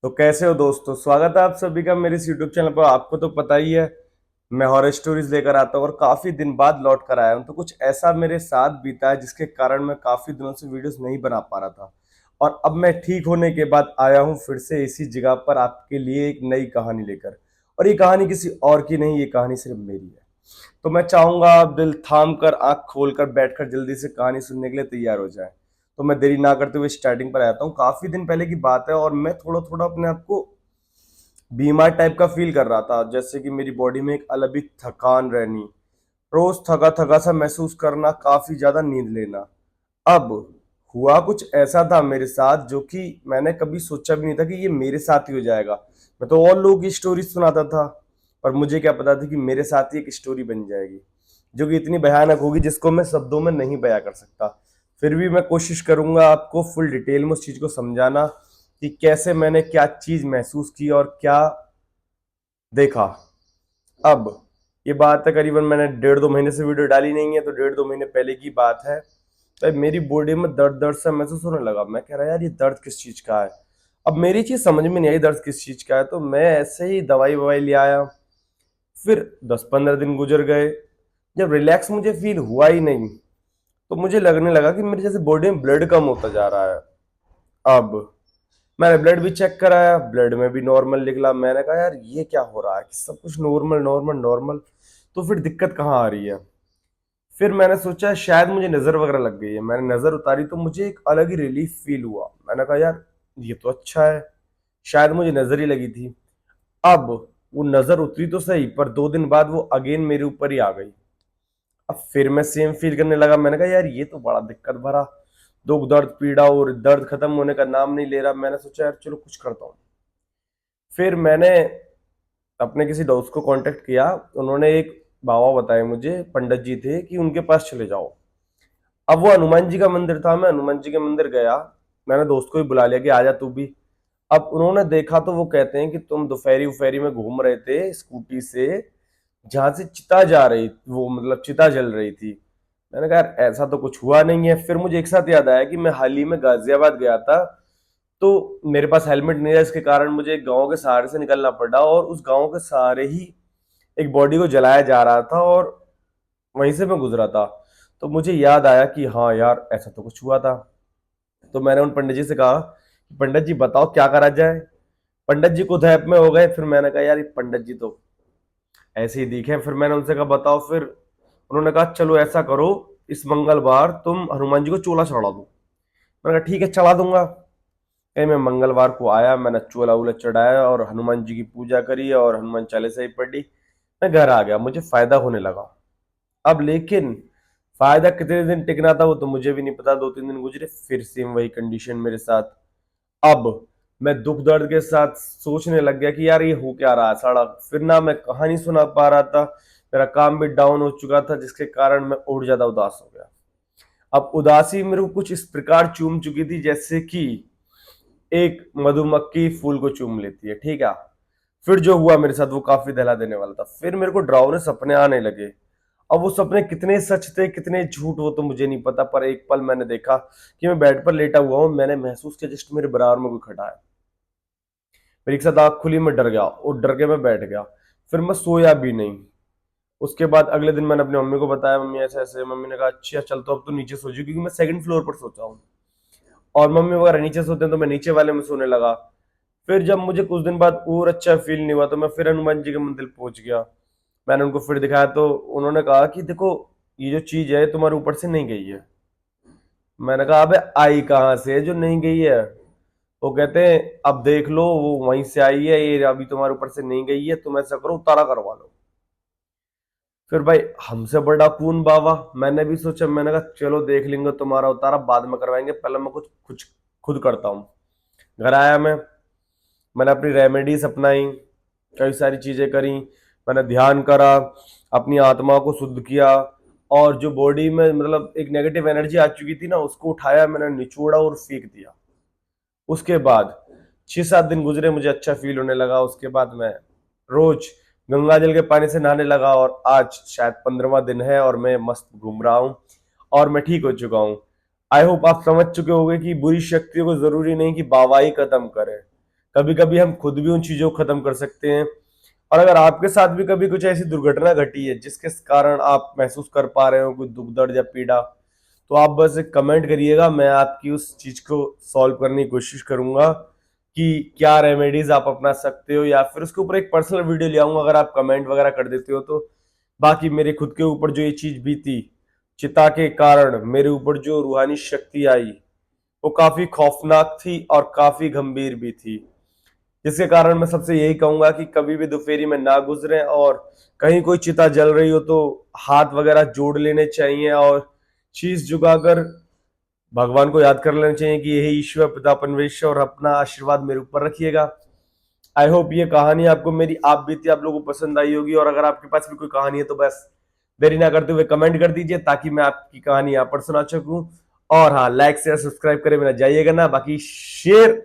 तो कैसे हो दोस्तों। स्वागत है आप सभी का मेरे इस यूट्यूब चैनल पर। आपको तो पता ही है मैं हॉरर स्टोरीज लेकर आता हूँ और काफी दिन बाद लौट कर आया हूँ। तो कुछ ऐसा मेरे साथ बीता है जिसके कारण मैं काफी दिनों से वीडियोस नहीं बना पा रहा था, और अब मैं ठीक होने के बाद आया हूँ फिर से इसी जगह पर आपके लिए एक नई कहानी लेकर। और ये कहानी किसी और की नहीं, ये कहानी सिर्फ मेरी है। तो मैं चाहूंगा आप दिल थाम कर आंख खोल कर बैठकर जल्दी से कहानी सुनने के लिए तैयार हो जाएं। तो मैं देरी ना करते हुए स्टार्टिंग पर आता हूँ। काफी दिन पहले की बात है और मैं थोड़ा थोड़ा अपने आप को बीमार टाइप का फील कर रहा था, जैसे कि मेरी बॉडी में एक अलग ही थकान रहनी, रोज थका थका सा महसूस करना, काफी ज्यादा नींद लेना। अब हुआ कुछ ऐसा था मेरे साथ जो कि मैंने कभी सोचा भी नहीं था कि ये मेरे साथ ही हो जाएगा। मैं तो और लोगों की स्टोरी सुनाता था, पर मुझे क्या पता था कि मेरे साथ ही एक स्टोरी बन जाएगी जो कि इतनी भयानक होगी जिसको मैं शब्दों में नहीं बयां कर सकता। फिर भी मैं कोशिश करूंगा आपको फुल डिटेल में उस चीज को समझाना कि कैसे मैंने क्या चीज महसूस की और क्या देखा। अब ये बात है करीबन मैंने 1.5-2 महीने से वीडियो डाली नहीं है, तो 1.5-2 महीने पहले की बात है। तो मेरी बॉडी में दर्द दर्द सा महसूस होने लगा। मैं कह रहा यार ये दर्द किस चीज का है। अब मेरी चीज समझ में नहीं आई दर्द किस चीज का है, तो मैं ऐसे ही दवाई ववाई ले आया। फिर 10-15 दिन गुजर गए। जब रिलैक्स मुझे फील हुआ ही नहीं, तो मुझे लगने लगा कि मेरी जैसे बॉडी में ब्लड कम होता जा रहा है। अब मैंने ब्लड भी चेक कराया, ब्लड में भी नॉर्मल निकला। मैंने कहा यार ये क्या हो रहा है कि सब कुछ नॉर्मल नॉर्मल नॉर्मल, तो फिर दिक्कत कहाँ आ रही है। फिर मैंने सोचा शायद मुझे नजर वगैरह लग गई है। मैंने नजर उतारी तो मुझे एक अलग ही रिलीफ फील हुआ। मैंने कहा यार ये तो अच्छा है, शायद मुझे नजर ही लगी थी। अब वो नजर उतरी तो सही, पर 2 दिन बाद वो अगेन मेरे ऊपर ही आ गई। अब फिर मैं सेम फील करने लगा। मैंने कहा यार ये तो बड़ा दिक्कत भरा, दुख दर्द पीड़ा, और दर्द खत्म होने का नाम नहीं ले रहा। मैंने सोचा यार चलो कुछ करता हूँ। फिर मैंने अपने किसी दोस्त को कांटेक्ट किया। उन्होंने एक बाबा बताए मुझे, पंडित जी थे, कि उनके पास चले जाओ। अब वो हनुमान जी का मंदिर था, मैं हनुमान जी के मंदिर गया। मैंने दोस्त को भी बुला लिया कि आजा तू भी। अब उन्होंने देखा तो वो कहते हैं कि तुम दोपहरी उफेरी में घूम रहे थे स्कूटी से, जहां से चिता जा रही, वो मतलब चिता जल रही थी। मैंने कहा यार ऐसा तो कुछ हुआ नहीं है। फिर मुझे एक साथ याद आया कि मैं हाल ही में गाजियाबाद गया था, तो मेरे पास हेलमेट नहीं था, इसके कारण मुझे एक गांव के सहारे से निकलना पड़ा, और उस गांव के सहारे ही एक बॉडी को जलाया जा रहा था, और वहीं से मैं गुजरा था। तो मुझे याद आया कि हाँ यार ऐसा तो कुछ हुआ था। तो मैंने उन पंडित जी से कहा कि पंडित जी बताओ क्या करा जाए। पंडित जी खुद ऐप में हो गए। फिर मैंने कहा यार ये पंडित जी तो ऐसे ही दिखे। फिर मैंने उनसे कहा बताओ। फिर उन्होंने कहा चलो ऐसा करो, इस मंगलवार तुम हनुमान जी को चोला चढ़ा दो। मैंने कहा ठीक है चढ़ा दूंगा। कहीं मैं मंगलवार को आया, मैंने चोला वोला चढ़ाया और हनुमान जी की पूजा करी और हनुमान चालीसा ही पढ़ी। मैं घर आ गया, मुझे फायदा होने लगा। अब लेकिन फायदा कितने दिन टिकना था वो तो मुझे भी नहीं पता। 2-3 दिन गुजरे, फिर सेम वही कंडीशन मेरे साथ। अब मैं दुख दर्द के साथ सोचने लग गया कि यार ये हो क्या रहा है साला। फिर ना मैं कहानी सुना पा रहा था, मेरा काम भी डाउन हो चुका था, जिसके कारण मैं और ज्यादा उदास हो गया। अब उदासी मेरे को कुछ इस प्रकार चूम चुकी थी जैसे कि एक मधुमक्खी फूल को चूम लेती है, ठीक है। फिर जो हुआ मेरे साथ वो काफी दहला देने वाला था। फिर मेरे को डरावने सपने आने लगे। अब वो सपने कितने सच थे कितने झूठ वो तो मुझे नहीं पता, पर एक पल मैंने देखा कि मैं बेड पर लेटा हुआ हूँ। मैंने महसूस किया जस्ट मेरे बराबर में कोई खड़ा है। मेरी एक साथ आंख खुली, मैं डर गया और डर के मैं बैठ गया। फिर मैं सोया भी नहीं। उसके बाद अगले दिन मैंने अपनी मम्मी को बताया, मम्मी ऐसे ऐसे। मम्मी ने कहा अच्छा चल तो अब तो नीचे सो जाओ, क्योंकि मैं सेकंड फ्लोर पर सोता हूँ और मम्मी वगैरह नीचे सोते हैं, तो मैं नीचे वाले में सोने लगा। फिर जब मुझे कुछ दिन बाद और अच्छा फील नहीं हुआ, तो मैं फिर हनुमान जी के मंदिर पहुंच गया। मैंने उनको फिर दिखाया, तो उन्होंने कहा कि देखो ये जो चीज है तुम्हारे ऊपर से नहीं गई है। मैंने कहा अबे आई कहाँ से है जो नहीं गई है। वो कहते हैं अब देख लो वो वहीं से आई है, ये अभी तुम्हारे ऊपर से नहीं गई है, तुम ऐसा करो उतारा करवा लो। फिर भाई हमसे बड़ा कौन बाबा। मैंने भी सोचा, मैंने कहा चलो देख लेंगे तुम्हारा उतारा, बाद में करवाएंगे, पहले मैं कुछ कुछ खुद करता हूँ। घर आया मैंने अपनी रेमेडीज अपनाई, कई सारी चीजें करी। मैंने ध्यान करा, अपनी आत्मा को शुद्ध किया, और जो बॉडी में मतलब एक नेगेटिव एनर्जी आ चुकी थी ना, उसको उठाया, मैंने निचोड़ा और फेंक दिया। उसके बाद 6-7 दिन गुजरे, मुझे अच्छा फील होने लगा। उसके बाद मैं रोज गंगा जल के पानी से नहाने लगा, और आज शायद 15वां दिन है और मैं मस्त घूम रहा हूँ और मैं ठीक हो चुका हूँ। आई होप आप समझ चुके होंगे कि बुरी शक्तियों को जरूरी नहीं कि बाबा ही खत्म करे, कभी कभी हम खुद भी उन चीजों को खत्म कर सकते हैं। और अगर आपके साथ भी कभी कुछ ऐसी दुर्घटना घटी है जिसके कारण आप महसूस कर पा रहे हो कोई दुख दर्द या पीड़ा, तो आप बस एक कमेंट करिएगा, मैं आपकी उस चीज को सॉल्व करने की कोशिश करूंगा कि क्या रेमेडीज आप अपना सकते हो, या फिर उसके ऊपर एक पर्सनल वीडियो ले आऊंगा अगर आप कमेंट वगैरह कर देते हो तो। बाकी मेरे खुद के ऊपर जो ये चीज बीती, चिता के कारण मेरे ऊपर जो रूहानी शक्ति आई, वो काफी खौफनाक थी और काफी गंभीर भी थी। जिसके कारण मैं सबसे यही कहूंगा कि कभी भी दोपहरी में ना गुजरें, और कहीं कोई चिता जल रही हो तो हाथ वगैरह जोड़ लेने चाहिए और शीश झुकाकर भगवान को याद कर लेना चाहिए कि यही ईश्वर पिता परमेश्वर, और अपना आशीर्वाद मेरे ऊपर रखिएगा। आई होप ये कहानी आपको मेरी आप बीती आप लोगों को पसंद आई होगी, और अगर आपके पास भी कोई कहानी है तो बस देरी ना करते हुए कमेंट कर दीजिए ताकि मैं आपकी कहानी यहाँ पर सुना सकूं। और हाँ, लाइक शेयर सब्सक्राइब करे बिना जाइएगा ना। बाकी शेयर